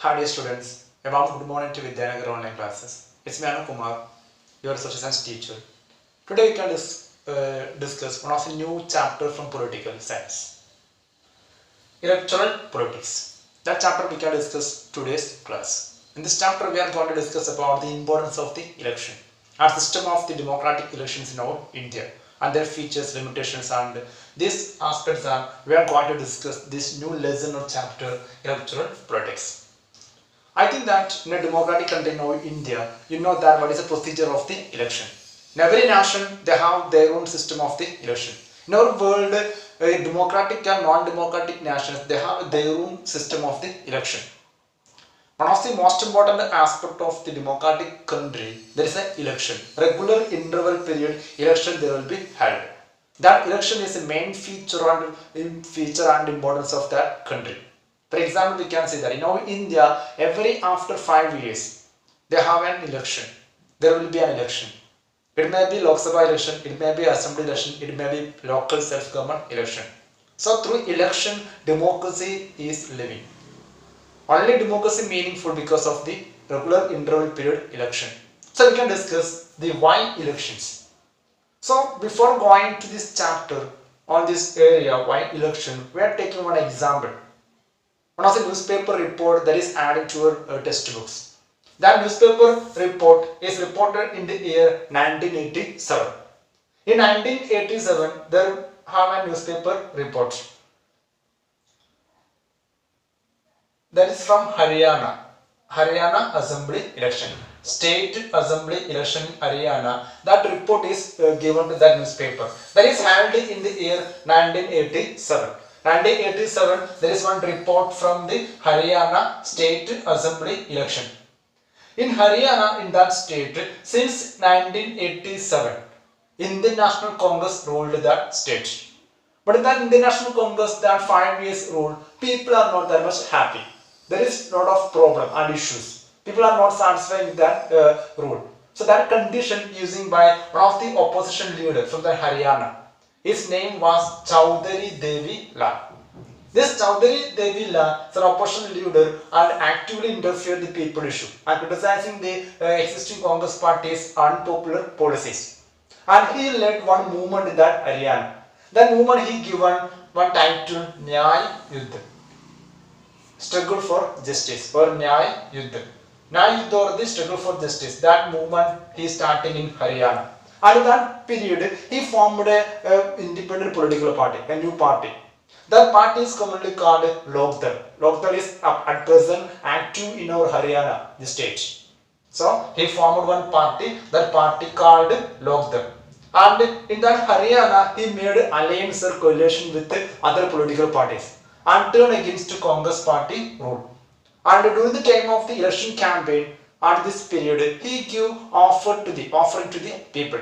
Hi dear students, a warm good morning to Vidyanagar online classes. It's me Anu Kumar, your social science teacher. Today we can discuss one of the new chapter from political science, electoral politics. That chapter we can discuss today's class. In this chapter we are going to discuss about the importance of the election, our system of the democratic elections in our India and their features, limitations and these aspects are we are going to discuss this new lesson or chapter electoral politics. I think that in a democratic country now India, you know that what is the procedure of the election. In every nation, they have their own system of the election. In our world, democratic and non-democratic nations, they have their own system of the election. One of the most important aspect of the democratic country, there is an election. Regular interval period election there will be held. That election is the main feature and importance of that country. For example, we can say that in our India, every after 5 years, they have an election. There will be an election. It may be Lok Sabha election, it may be Assembly election, it may be local self-government election. So through election, democracy is living. Only democracy meaningful because of the regular interval period election. So we can discuss the why elections. So before going to this chapter on this area why election, we are taking one example. One of the newspaper report that is added to your textbooks. That newspaper report is reported in the year 1987. In 1987, there have a newspaper report. That is from Haryana. Haryana Assembly election. State Assembly election in Haryana. That report is given to that newspaper. That is held in the year 1987. 1987, there is one report from the Haryana State Assembly election. In Haryana, in that state, since 1987, Indian National Congress ruled that state. But in that Indian National Congress, that 5 years rule, people are not that much happy. There is a lot of problem and issues. People are not satisfied with that rule. So that condition using by one of the opposition leader from the Haryana. His name was Chaudhary Devi Lal. This Chaudhary Devi Lal is an opposition leader and actively interfered in the people issue and criticizing the existing Congress party's unpopular policies. And he led one movement in that Haryana. That movement he given one title Nyaya Yuddha. Struggle for justice or Nyaya Yuddha. Nyaya Yuddha or the struggle for justice. That movement he started in Haryana. And in that period, he formed a independent political party, a new party. That party is commonly called Lok Dal. Lok Dal is at present active in our Haryana, the state. So he formed one party, that party called Lok Dal. And in that Haryana, he made alliance or coalition with other political parties and turned against Congress party rule. And during the time of the election campaign, at this period, he gave offering to the people.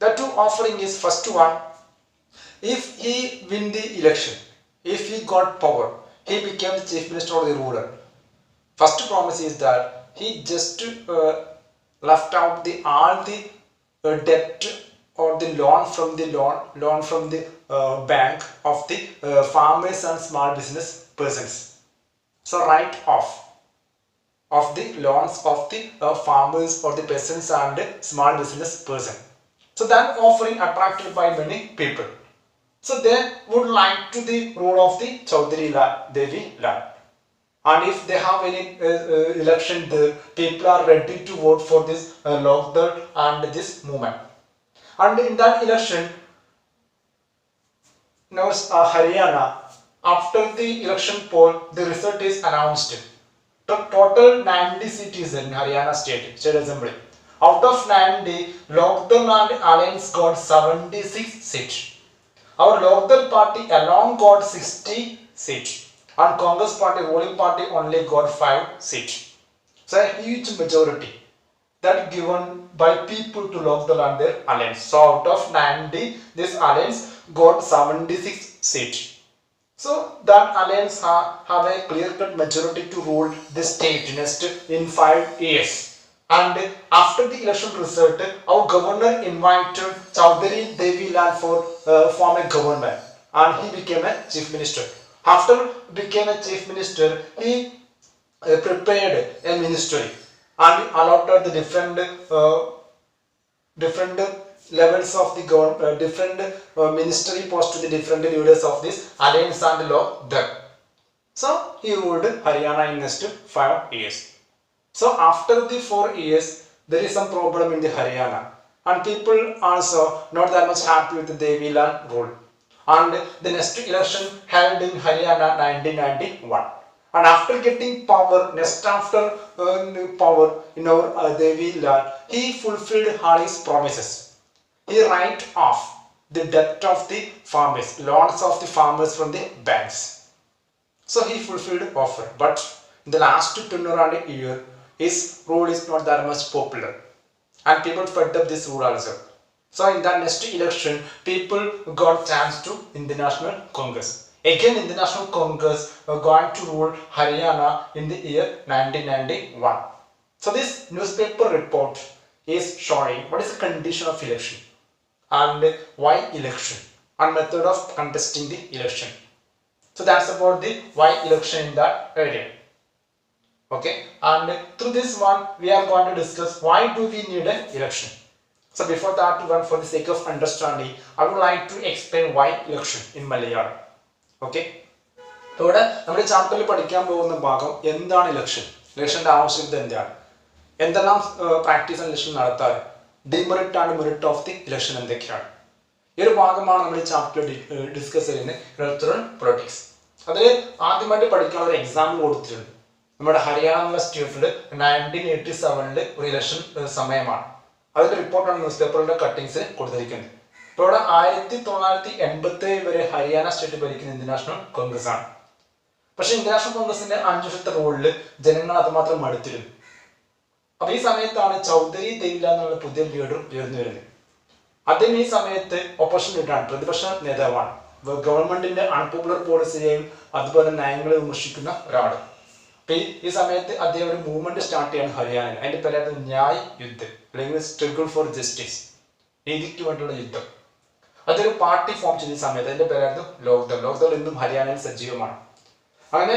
The two offering is first one, if he win the election, if he got power, he became the chief minister or the ruler. First promise is that he just left out all the debt or the loan from the bank of the farmers and small business persons. So write off of the loans of the farmers or the peasants and small business person. So that offering attracted by many people. So they would like to the rule of the Chaudhary Devi Lal. And if they have any election, the people are ready to vote for this Lok Dal and this movement. And in that election, now Haryana, after the election poll, the result is announced. The total 90 seats in Haryana State Assembly. Out of 90, Lok Dal and Alliance got 76 seats. Our Lok Dal party alone got 60 seats. And Congress party, ruling party only got 5 seats. So a huge majority that given by people to Lok Dal and their alliance. So out of 90, this alliance got 76 seats. So that alliance have a clear-cut majority to rule the state in 5 years. And after the election result, our governor invited Chaudhary Devi Lal for form a government, and he became a chief minister. After became a chief minister, he prepared a ministry and allotted the different levels of the government, different ministry post to the different leaders of this alliance and law there. So he ruled Haryana in next 5 years. So after the 4 years, there is some problem in the Haryana, and people also not that much happy with the Devi Lal rule. And the next election held in Haryana 1991. And after getting power, next after power in our Devi Lal, he fulfilled all his promises. He write off the debt of the farmers, loans of the farmers from the banks. So he fulfilled offer, but in the last 10 around a year, his rule is not that much popular, and people fed up this rule also. So in that next election, people got chance to Indian National Congress. Again, Indian National Congress were going to rule Haryana in the year 1991. So this newspaper report is showing what is the condition of election and why election and method of contesting the election. So that's about the why election in that area. Okay, and through this one we are going to discuss why do we need an election. So before that one, for the sake of understanding, I would like to explain why election in Malayalam. Okay, ഇവിടെ നമ്മുടെ ചാപ്റ്ററിൽ പഠിക്കാൻ പോകുന്ന ഭാഗം എന്താണ് election, ഇലക്ഷന്റെ ആവശ്യകത എന്താണ്, എന്തെല്ലാം പ്രാക്ടീസ് ഇലക്ഷൻ നടത്താറ്, demerit and merit of the election എന്തൊക്കെയാണ്. ഈ ഒരു ഭാഗമാണ് നമ്മൾ ഈ ചാപ്റ്ററിൽ ഡിസ്കസ് ചെയ്യുന്നത്, ഇലക്ടറൽ പൊളിറ്റിക്സ്. അതിൽ ആദ്യമായിട്ട് പഠിക്കാൻ ഒരു എക്സാമ്പിൾ കൊടുത്തിട്ടുണ്ട്. നമ്മുടെ ഹരിയാന എന്നുള്ള സ്റ്റേറ്റിൽ 1987 ഒരു ഇലക്ഷൻ സമയമാണ്. അതിന്റെ റിപ്പോർട്ടാണ് ന്യൂസ് പേപ്പറിന്റെ കട്ടിങ്സ് കൊടുത്തിരിക്കുന്നത്. ഇപ്പോൾ ഇവിടെ 1987 വരെ ഹരിയാന സ്റ്റേറ്റ് ഭരിക്കുന്ന ഇന്ത്യൻ നാഷണൽ കോൺഗ്രസ് ആണ്. പക്ഷെ ഇന്ത്യൻ നാഷണൽ കോൺഗ്രസിന്റെ 5 വർഷത്തെ റൂളിൽ ജനങ്ങൾ അതുമാത്രം മടുത്തിരുന്നു. അപ്പൊ ഈ സമയത്താണ് ചൗധരി ദേവില എന്നുള്ള പുതിയ ലീഡർ ഉയർന്നു വരുന്നത്. അദ്ദേഹം ഈ സമയത്ത് ഓപ്പോസിഷൻ ലീഡറാണ്, പ്രതിപക്ഷ നേതാവാണ്. ഗവൺമെന്റിന്റെ അൺപോപ്പുലർ പോളിസിയെയും അതുപോലെ നയങ്ങളെ വിമർശിക്കുന്ന ഒരാൾ. അപ്പൊ ഈ സമയത്ത് അദ്ദേഹം ഒരു മൂവ്മെന്റ് സ്റ്റാർട്ട് ചെയ്യാണ് ഹരിയാനയിൽ. അതിന്റെ പേരായിരുന്നു ന്യായ് യുദ്ധ്, അല്ലെങ്കിൽ സ്ട്രഗിൾ ഫോർ ജസ്റ്റിസ്, നീതിക്ക് വേണ്ടിയുള്ള യുദ്ധം. അതൊരു പാർട്ടി ഫോം ചെയ്ത സമയത്ത് അതിന്റെ പേരായിരുന്നു ലോക്ദൾ. ലോക്ദൾ ഇന്നും ഹരിയാനയിൽ സജീവമാണ്. അങ്ങനെ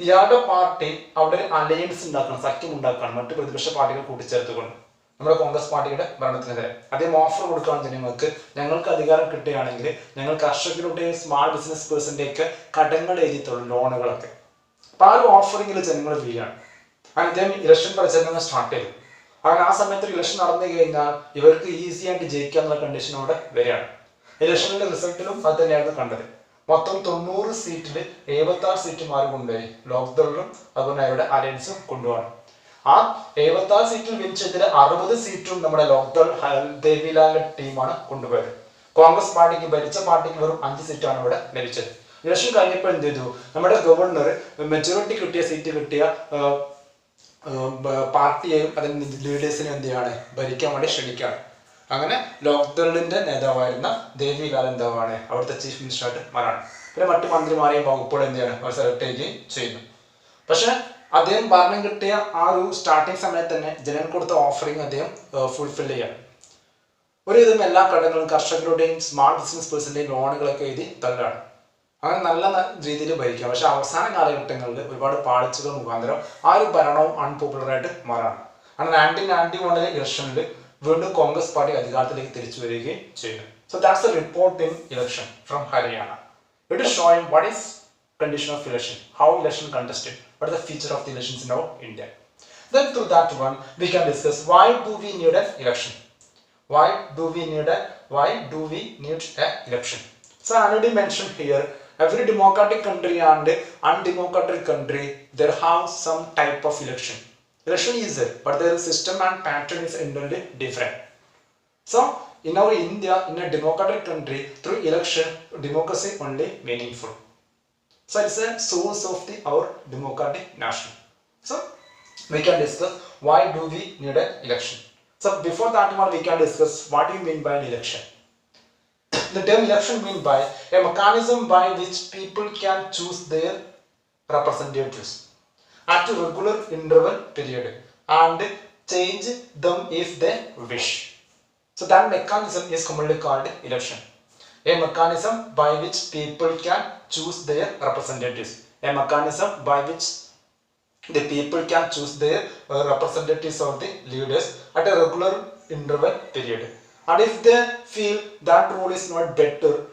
ഇയാളുടെ പാർട്ടി അവിടെ ഒരു അലയൻസ് ഉണ്ടാക്കണം, സഖ്യം ഉണ്ടാക്കണം മറ്റു പ്രതിപക്ഷ പാർട്ടികൾ കൂട്ടിച്ചേർത്തുകൊണ്ട് നമ്മുടെ കോൺഗ്രസ് പാർട്ടിയുടെ ഭരണത്തിനെതിരെ. അദ്ദേഹം ഓഫർ കൊടുക്കുകയാണ് ജനങ്ങൾക്ക്, ഞങ്ങൾക്ക് അധികാരം കിട്ടുകയാണെങ്കിൽ ഞങ്ങൾ കർഷകരുടെയും സ്മാൾ ബിസിനസ് പേഴ്സന്റെയൊക്കെ കടങ്ങൾ എഴുതിയിട്ടുള്ളൂ, ലോണുകളൊക്കെ. അപ്പൊ ആ ഒരു ഓഫറിങ്ങിൽ ജനങ്ങൾ വീഴാണ്. അങ്ങനെ അദ്ദേഹം ഇലക്ഷൻ പ്രചരണങ്ങൾ സ്റ്റാർട്ട് ചെയ്തു. അങ്ങനെ ആ സമയത്ത് ഇലക്ഷൻ നടന്നു കഴിഞ്ഞാൽ ഇവർക്ക് ഈസി ആയിട്ട് ജയിക്കാന്നുള്ള കണ്ടീഷനോടെ വരികയാണ്. ഇലക്ഷനിലെ റിസൾട്ടിലും അത് തന്നെയായിരുന്നു കണ്ടത്. മൊത്തം 90 സീറ്റിൽ 76 സീറ്റ് മാറി കൊണ്ടുപോയി ലോക്ദളിലും അതുപോലെ അവരുടെ അലയൻസും കൊണ്ടുപോകണം. ആ 76 സീറ്റിൽ വിൻ ചെയ്തതിൽ 60 സീറ്റും നമ്മുടെ ലോക്ദൾ ദേവിലാലിന്റെ ടീമാണ് കൊണ്ടുപോയത്. കോൺഗ്രസ് പാർട്ടിക്ക്, ഭരിച്ച പാർട്ടിക്ക് വെറും 5 സീറ്റാണ് ഇവിടെ ലഭിച്ചത്. ഇലക്ഷൻ കഴിഞ്ഞപ്പോൾ എന്ത് ചെയ്തു, നമ്മുടെ ഗവർണർ മെജോറിറ്റി കിട്ടിയ സീറ്റ് കിട്ടിയ പാർട്ടിയെയും അതിന്റെ ലീഡേഴ്സിനെ എന്ത് ചെയ്യാണ്, ഭരിക്കാൻ വേണ്ടി ക്ഷണിക്കുകയാണ്. അങ്ങനെ ലോക്ദളിന്റെ നേതാവായിരുന്ന ദേവിലാൽ എന്താവാണ് അവിടുത്തെ ചീഫ് മിനിസ്റ്ററായിട്ട് മാറാണ്. പിന്നെ മറ്റു മന്ത്രിമാരെയും വകുപ്പുകളും എന്ത് ചെയ്യാണ് അവർ സെലക്ട് ചെയ്യുകയും ചെയ്യുന്നു. പക്ഷെ അദ്ദേഹം ഭരണം കിട്ടിയ ആ ഒരു സ്റ്റാർട്ടിങ് സമയത്ത് തന്നെ ജനങ്ങൾ കൊടുത്ത ഓഫറിങ് അദ്ദേഹം ഫുൾഫിൽ ചെയ്യാണ്. ഒരുവിധം എല്ലാ കടകളും കർഷകരുടെയും സ്മാൾ ബിസിനസ് പേഴ്സന്റെയും ലോണുകളൊക്കെ എഴുതി തള്ളുകയാണ്. അങ്ങനെ നല്ല രീതിയിൽ ഭരിക്കാം. പക്ഷെ അവസാന കാലഘട്ടങ്ങളിൽ ഒരുപാട് പാളിച്ചകൾ മുഖാന്തരം ആ ഒരു ഭരണവും അൺപോപ്പുലറായിട്ട് മാറാണ്. അങ്ങനെ 1991 ഇലക്ഷനിൽ വീണ്ടും കോൺഗ്രസ് പാർട്ടി അധികാരത്തിലേക്ക് തിരിച്ചു വരികയും ചെയ്യുന്നു. So that's the report in election from Haryana. It is showing what is condition of election, how election contested, what is the feature of the elections in our India. Then through that one we can discuss why do we need an election. Why do we need an election? So I already mentioned here, every democratic country and undemocratic country there have some type of election. Election is there, but their system and pattern is entirely different. So in our India, in a democratic country, through election, democracy only meaningful. So it's a source of our democratic nation. So we can discuss why do we need an election. So before that one, we can discuss what do you mean by an election. The term election means by a mechanism by which people can choose their representatives at a regular interval period and change them if they wish. So that mechanism is commonly called election. A mechanism by which people can choose their representatives. A mechanism by which the people can choose their representatives or the leaders at a regular interval period. And if they feel that rule is not better,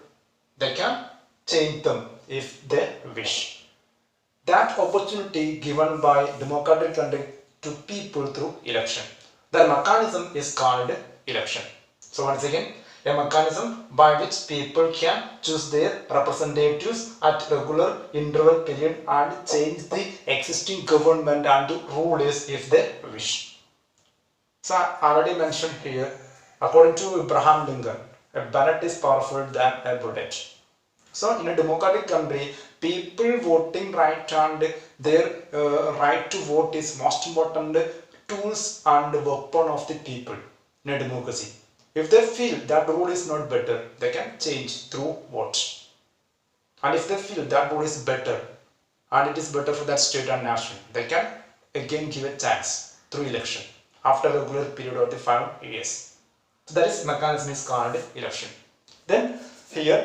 they can change them if they wish. That opportunity given by democratic country to people through election. The mechanism is called election. So once again, a mechanism by which people can choose their representatives at regular interval period and change the existing government and rulers if they wish. So I already mentioned here, according to Abraham Lincoln, a ballot is powerful than a bullet. So in a democratic country, people voting right and their right to vote is most important tools and weapon of the people in a democracy. If they feel that rule is not better, they can change through vote. And if they feel that rule is better and it is better for that state and nation, they can again give a chance through election after a regular period of the 5 years. So that is mechanism is called election. Then here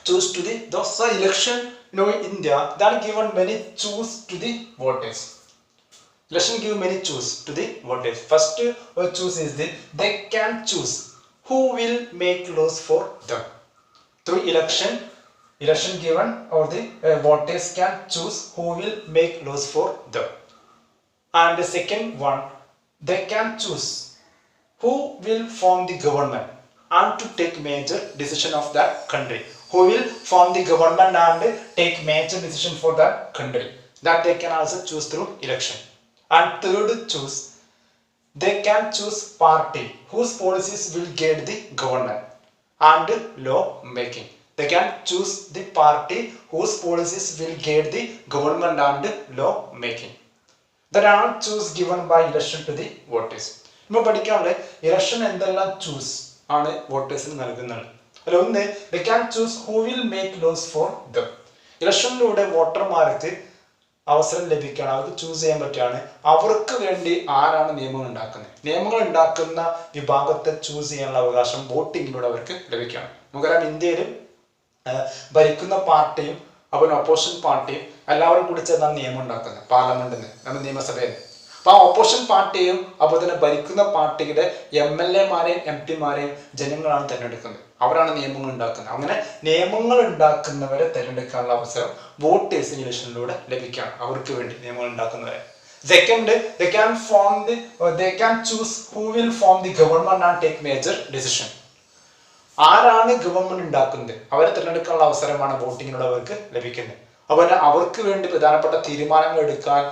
choose to the those election in India that given many choose to the voters. Election give many choose to the voters. First choose is they can choose who will make laws for them. Through election given or the voters can choose who will make laws for them. And the second one, they can choose who will form the government and to take major decision of that country. Who will form the government and take major decision for that country. That they can also choose through election. And third choose, they can choose party whose policies will guide the government and law making. They can choose the party whose policies will guide the government and law making. That are choose given by election to the voters. ഇപ്പോൾ പഠിക്കാനുള്ള election എന്തെല്ലാം choose ആണ് വോട്ടേഴ്സിന് നൽകുന്നത്. അതിലൊന്ന് they can choose who will make laws for them. ഇലക്ഷനിലൂടെ വോട്ടർമാർക്ക് അവസരം ലഭിക്കുകയാണ്, അവർക്ക് ചൂസ് ചെയ്യാൻ പറ്റുകയാണ് അവർക്ക് വേണ്ടി ആരാണ് നിയമങ്ങൾ ഉണ്ടാക്കുന്നത്. നിയമങ്ങൾ ഉണ്ടാക്കുന്ന വിഭാഗത്തെ ചൂസ് ചെയ്യാനുള്ള അവകാശം വോട്ടിങ്ങിലൂടെ അവർക്ക് ലഭിക്കുകയാണ്. നമുക്കറിയാം ഇന്ത്യയിൽ ഭരിക്കുന്ന പാർട്ടിയും അപ്പോൾ ഓപ്പോസിഷൻ പാർട്ടിയും എല്ലാവരും കൂടി ചേർന്നാണ് നിയമം ഉണ്ടാക്കുന്നത് പാർലമെന്റിൽ നിന്ന്, നമ്മുടെ നിയമസഭയിൽ. അപ്പോൾ ആ ഓപ്പോസിഷൻ പാർട്ടിയും അപ്പോൾ തന്നെ ഭരിക്കുന്ന പാർട്ടിയുടെ MLA-മാരെയും MP-മാരെയും ജനങ്ങളാണ് തിരഞ്ഞെടുക്കുന്നത്. അവരാണ് നിയമങ്ങൾ ഉണ്ടാക്കുന്നത്. അങ്ങനെ നിയമങ്ങൾ ഉണ്ടാക്കുന്നവരെ തിരഞ്ഞെടുക്കാനുള്ള അവസരം വോട്ടേഴ്സിന് ഇലക്ഷനിലൂടെ ലഭിക്കുകയാണ്, അവർക്ക് വേണ്ടി നിയമങ്ങൾ ഉണ്ടാക്കുന്നവരെ. Second, they can choose who will form the government and take major decision. ആരാണ് ഗവൺമെന്റ് ഉണ്ടാക്കുന്നത് അവരെ തിരഞ്ഞെടുക്കാനുള്ള അവസരമാണ് വോട്ടിങ്ങിലൂടെ അവർക്ക് ലഭിക്കുന്നത്. അതുപോലെ അവർക്ക് വേണ്ടി പ്രധാനപ്പെട്ട തീരുമാനങ്ങൾ എടുക്കാൻ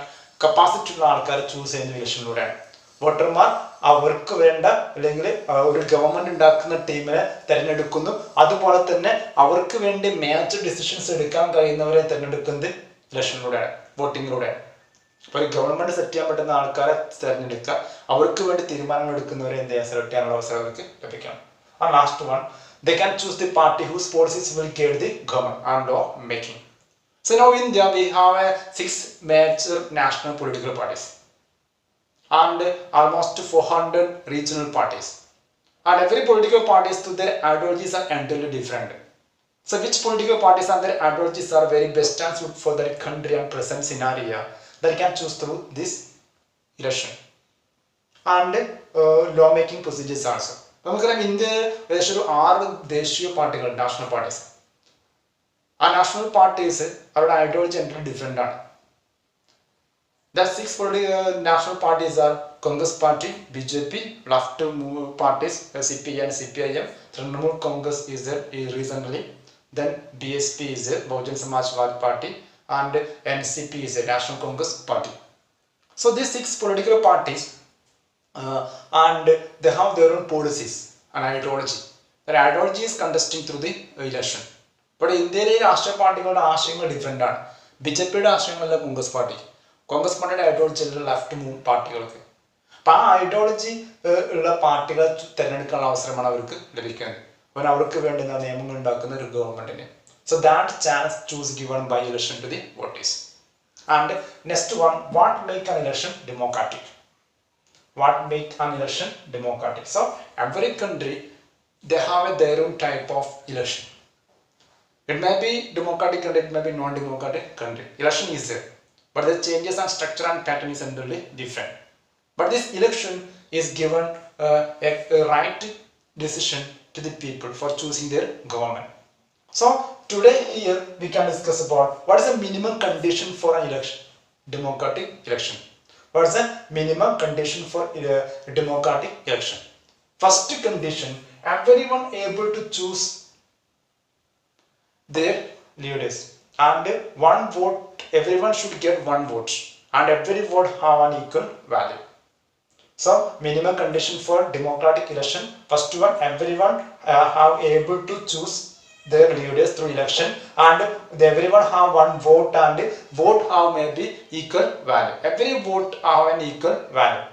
കപ്പാസിറ്റി ഉള്ള ആൾക്കാരെ ചൂസ് ചെയ്യുന്ന ഇലക്ഷനിലൂടെയാണ്. വോട്ടർമാർ അവർക്ക് വേണ്ട അല്ലെങ്കിൽ ഒരു ഗവൺമെന്റ് ഉണ്ടാക്കുന്ന ടീമിനെ തിരഞ്ഞെടുക്കുന്നു. അതുപോലെ തന്നെ അവർക്ക് വേണ്ടി മേജർ ഡിസിഷൻസ് എടുക്കാൻ കഴിയുന്നവരെ തിരഞ്ഞെടുക്കുന്നത് ഇലക്ഷനിലൂടെയാണ്, വോട്ടിങ്ങിലൂടെയാണ്. അപ്പോൾ ഒരു ഗവൺമെന്റ് സെറ്റ് ചെയ്യാൻ പറ്റുന്ന ആൾക്കാരെ തിരഞ്ഞെടുക്കുക, അവർക്ക് വേണ്ടി തീരുമാനങ്ങൾ എടുക്കുന്നവരെ എന്ത് ചെയ്യാൻ സെലക്ട് ചെയ്യാനുള്ള അവസരം അവർക്ക് ലഭിക്കണം. And last one, they can choose the party whose policies will guide the government and law making. So now in India we have 6 major national political parties and almost 400 regional parties. And every political parties to their ideologies are entirely different. So which political parties and their ideologies are very best and suited for their country and present scenario, they can choose through this election and law making procedures also. നമുക്കറിയാം ഇന്ത്യയിൽ ഏകദേശം ഒരു 6 ദേശീയ പാർട്ടികൾ, national parties. ആ national parties അവരുടെ ideology entirely different ആണ്. The 6 national parties are Congress Party, BJP, left parties CPI and CPIM, Trinamool Congress is there recently, then BSP is there, Bahujan Samajwadi Party, and NCP is a National Congress Party. So these 6 political parties and they have their own policies and ideology. Their ideology is contesting through the election. But ഇന്ത്യയിലെ രാഷ്ട്രീയ പാർട്ടികളുടെ ആശയങ്ങൾ different ആണ്. BJPയുടെ ആശയങ്ങളല്ല കോൺഗ്രസ് പാർട്ടിയുടെ ideology left പാർട്ടികൾക്ക്. അപ്പം ആ ideology ഉള്ള പാർട്ടികളെ തിരഞ്ഞെടുക്കാനുള്ള അവസരമാണ് അവർക്ക് ലഭിക്കുന്നത്. അപ്പോൾ അവർക്ക് വേണ്ടുന്ന നിയമങ്ങൾ ഉണ്ടാക്കുന്ന ഒരു ഗവൺമെന്റിന്. So that chance choose given by election to the voters. And next one, what make an election democratic? What make an election democratic? So every country they have their own type of election. It may be democratic country, it may be non-democratic country. Election is there, but the changes and structure and pattern is entirely different. But this election is given a right decision to the people for choosing their government. So today here we can discuss about what is the minimum condition for an election, democratic election. What is the minimum condition for a democratic election? First condition, everyone able to choose their leaders, and one vote, everyone should get one vote, and every vote have an equal value. So minimum condition for democratic election, first one, everyone have able to choose their leaders through election, and everyone have one vote, and vote have maybe equal value. Every vote have an equal value.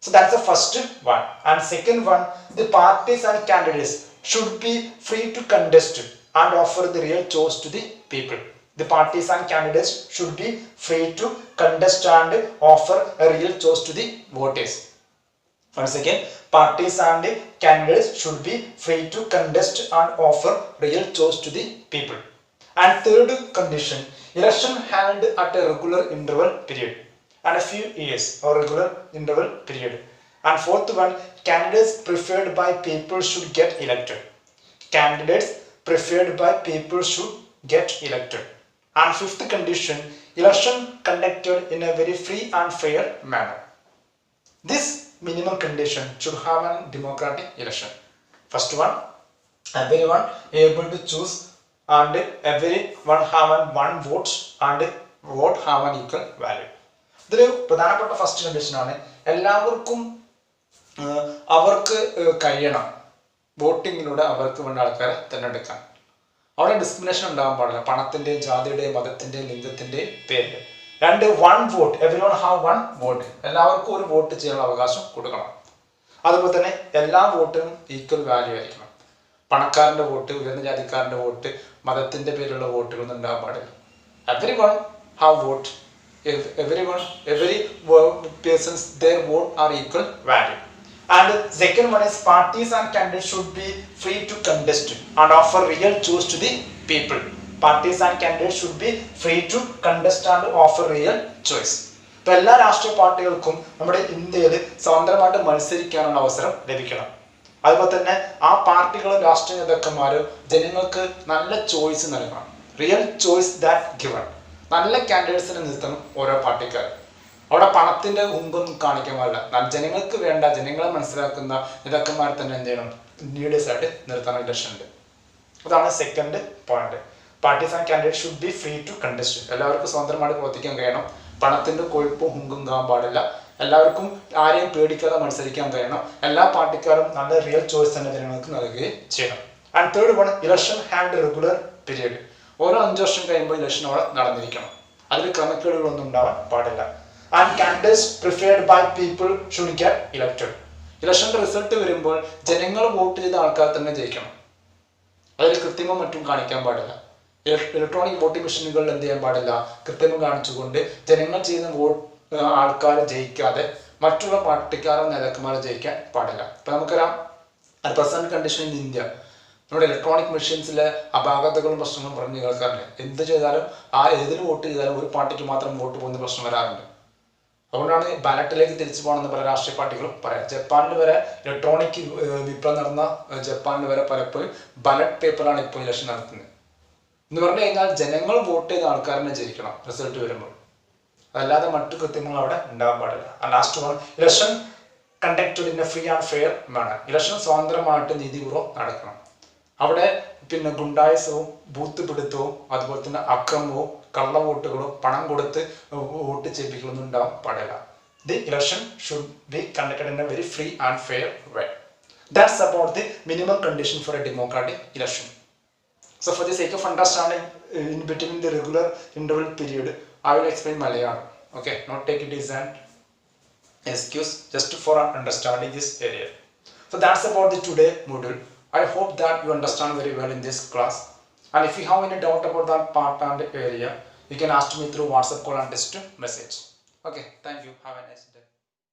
So that's the first one. And second one, the parties and candidates should be free to contest and offer the real choice to the people. The parties and candidates should be free to contest and offer a real choice to the voters. Once again, parties and candidates should be free to contest and offer real choice to the people. And third condition, election held at a regular interval period and a few years or regular interval period. And fourth one, candidates preferred by people should get elected. Candidates preferred by people should get elected. And fifth condition, election conducted in a very free and fair manner. This minimum condition should have a democratic election. First one, everyone able to choose, and everyone have one vote, and vote have an equal value. ഇതിൽ പ്രധാനപ്പെട്ട first കണ്ടീഷനാണ് എല്ലാവർക്കും അവർക്ക് കഴിയണം വോട്ടിങ്ങിലൂടെ അവർക്ക് വേണ്ട ആൾക്കാരെ തിരഞ്ഞെടുക്കാൻ. അവിടെ ഡിസ്ക്രിമിനേഷൻ ഉണ്ടാകാൻ പാടില്ല പണത്തിൻ്റെയും ജാതിയുടെയും മതത്തിൻ്റെയും ലിംഗത്തിൻ്റെയും പേരിൽ. രണ്ട്, one vote, every one have one vote, എല്ലാവർക്കും ഒരു വോട്ട് ചെയ്യാനുള്ള അവകാശം കൊടുക്കണം. അതുപോലെ തന്നെ എല്ലാ വോട്ടിനും ഈക്വൽ വാല്യൂ ആയിരിക്കണം. പണക്കാരൻ്റെ വോട്ട്, ഉയർന്ന ജാതിക്കാരൻ്റെ വോട്ട്, മതത്തിൻ്റെ പേരിലുള്ള വോട്ടുകളൊന്നും ഉണ്ടാകാൻ പാടില്ല. Every one have vote, every person's their vote are equal value. And second one is parties and candidates should be free to contest and offer real choice to the people. Parties and candidates should be free to contest and offer real choice. ഇപ്പോൾ എല്ലാ രാഷ്ട്രീയ പാർട്ടികൾക്കും നമ്മുടെ ഇന്ത്യയിൽ സ്വതന്ത്രമായിട്ട് മത്സരിക്കാനുള്ള അവസരം ലഭിക്കണം. അതുപോലെ തന്നെ ആ പാർട്ടികളും രാഷ്ട്രീയ നേതാക്കന്മാരും ജനങ്ങൾക്ക് നല്ല ചോയ്സ് നൽകണം. Real choice that given. നല്ല കാൻഡിഡേറ്റ്സിനെ നിർത്തണം ഓരോ പാർട്ടിക്കാർ. അവിടെ പണത്തിൻ്റെ മുമ്പൊന്നും കാണിക്കാൻ പാടില്ല. ജനങ്ങൾക്ക് വേണ്ട, ജനങ്ങളെ മനസ്സിലാക്കുന്ന നേതാക്കന്മാരെ തന്നെ എന്ത് ചെയ്യണം, ലീഡേഴ്സായിട്ട് നിർത്താൻ ഇലക്ഷനുണ്ട്. അതാണ് second point. Parties and candidate should be free to contest. എല്ലാവർക്കും സ്വതന്ത്രമായിട്ട് പ്രവർത്തിക്കാൻ കഴിയണം. പണത്തിൻ്റെ കൊഴുപ്പും ഹുങ്കും കാണാൻ പാടില്ല. എല്ലാവർക്കും ആരെയും പേടിക്കാതെ മത്സരിക്കാൻ കഴിയണം. എല്ലാ പാർട്ടിക്കാരും നല്ല റിയൽ ചോയ്സ് തന്നെ ജനങ്ങൾക്ക് നൽകുകയും ചെയ്യണം. And third one, election had regular period. ഓരോ 5 വർഷം കഴിയുമ്പോൾ ഇലക്ഷൻ അവിടെ നടന്നിരിക്കണം. അതിൽ ക്രമക്കേടുകളൊന്നും ഉണ്ടാവാൻ പാടില്ല. And candidates preferred by people should get elected. ഇലക്ഷൻ്റെ റിസൾട്ട് വരുമ്പോൾ ജനങ്ങൾ വോട്ട് ചെയ്ത ആൾക്കാർ തന്നെ ജയിക്കണം. അതിൽ കൃത്രിമം മറ്റും കാണിക്കാൻ പാടില്ല. ഇലക്ട്രോണിക് വോട്ടിംഗ് മെഷീനുകളിൽ എന്ത് ചെയ്യാൻ പാടില്ല, കൃത്രിമം കാണിച്ചുകൊണ്ട് ജനങ്ങൾ ചെയ്യുന്ന വോട്ട് ആൾക്കാർ ജയിക്കാതെ മറ്റുള്ള പാർട്ടിക്കാരോ നേതാക്കന്മാരോ ജയിക്കാൻ പാടില്ല. ഇപ്പം നമുക്കറിയാം, പ്രസന്റ് കണ്ടീഷൻ ഇൻ ഇന്ത്യ നമ്മുടെ ഇലക്ട്രോണിക് മെഷീൻസിലെ അപാകതകളും പ്രശ്നങ്ങളും പറഞ്ഞ് കേൾക്കാറില്ല. എന്ത് ചെയ്താലും ഏതിന് വോട്ട് ചെയ്താലും ഒരു പാർട്ടിക്ക് മാത്രം വോട്ട് പോകുന്ന പ്രശ്നം വരാറുണ്ട്. അതുകൊണ്ടാണ് ബാലറ്റിലേക്ക് തിരിച്ചു പോകണമെന്ന് പല രാഷ്ട്രീയ പാർട്ടികളും പറയാം. ജപ്പാനിൽ വരെ ഇലക്ട്രോണിക് വിപ്ലവം നടന്ന ജപ്പാനിൽ വരെ പലപ്പോഴും ബാലറ്റ് പേപ്പറാണ് ഇപ്പോൾ ഇലക്ഷൻ നടത്തുന്നത്. എന്ന് പറഞ്ഞു കഴിഞ്ഞാൽ ജനങ്ങൾ വോട്ട് ചെയ്ത ആൾക്കാരനെ ജയിക്കണം റിസൾട്ട് വരുമ്പോൾ. അതല്ലാതെ മറ്റു കൃത്രിമങ്ങൾ അവിടെ ഉണ്ടാകാൻ പാടില്ല. Last one, election conducted in a free and fair manner. Election സ്വതന്ത്രമായിട്ട് നീതിപൂർവ്വം നടക്കണം. അവിടെ പിന്നെ ഗുണ്ടായുസവും ബൂത്ത് പിടുത്തവും അതുപോലെ തന്നെ അക്രമവും കള്ളവോട്ടുകളും പണം കൊടുത്ത് വോട്ട് ചെയ്യിപ്പിക്കലൊന്നും ഉണ്ടാവാൻ പാടില്ല. The election should be conducted in A very free and fair way. That's about the minimum condition for a democratic election. So for the sake of understanding in between the regular interval period, I will explain Malayalam. Okay, not take it as an excuse, just for understanding this area. So that's about the today module. I hope that you understand very well in this class. And if you have any doubt about that part and area, you can ask me through WhatsApp call and text message. Okay, thank you. Have a nice day.